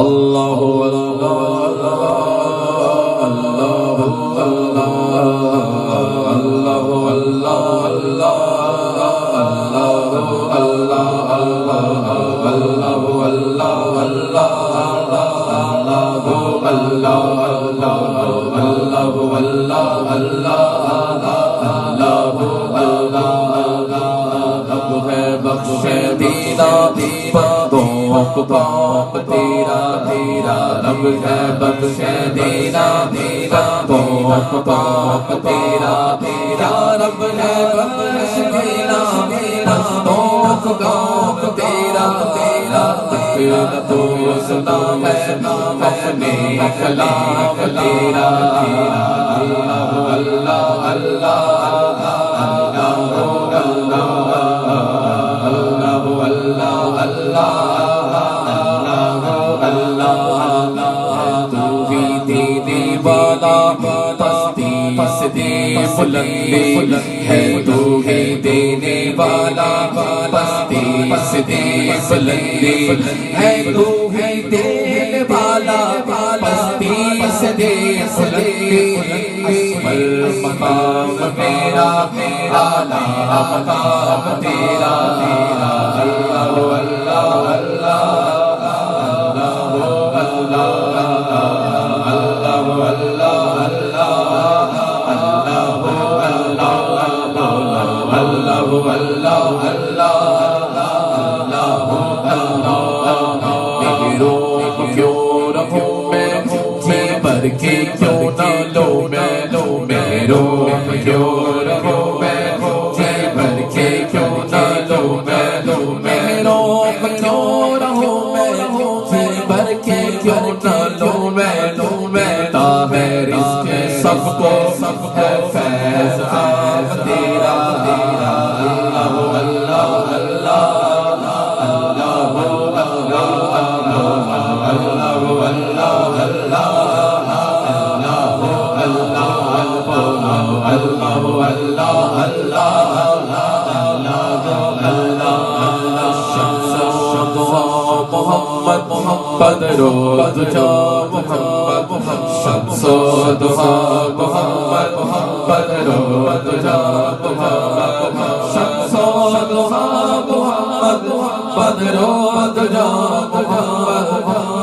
اللہ باپ تیرا تیرا رب ہے بخش دینا باپ باپ تیرا تیرا رب ہے بخش دینا باپ باپ تیرا تیرا تو سنا ہے اپنے کلام تیرا اللہ اللہ اللہ بلندی ہے تو ہی دینے والا پستی پستی بلندی ہے تو ہی دینے والا پستی پستی بلندی مقام میرا اعلیٰ مقام تیرا اللہ اللہ اللہ کہ کیوں نہ لو میں میرو کیوں رہو میں جی بھر کے کیوں نہ لو میں میرو کیوں رہو میں جی بھر کے کیوں نہ لو میں تا ہے رزق سب کو سب ہے فیض خام تیرا تیرا اللہ اللہ اللہ محمد روز جا محمد شمس و ضحا محمد محمد روز جا محمد شمس و ضحا محمد محمد روز جا محمد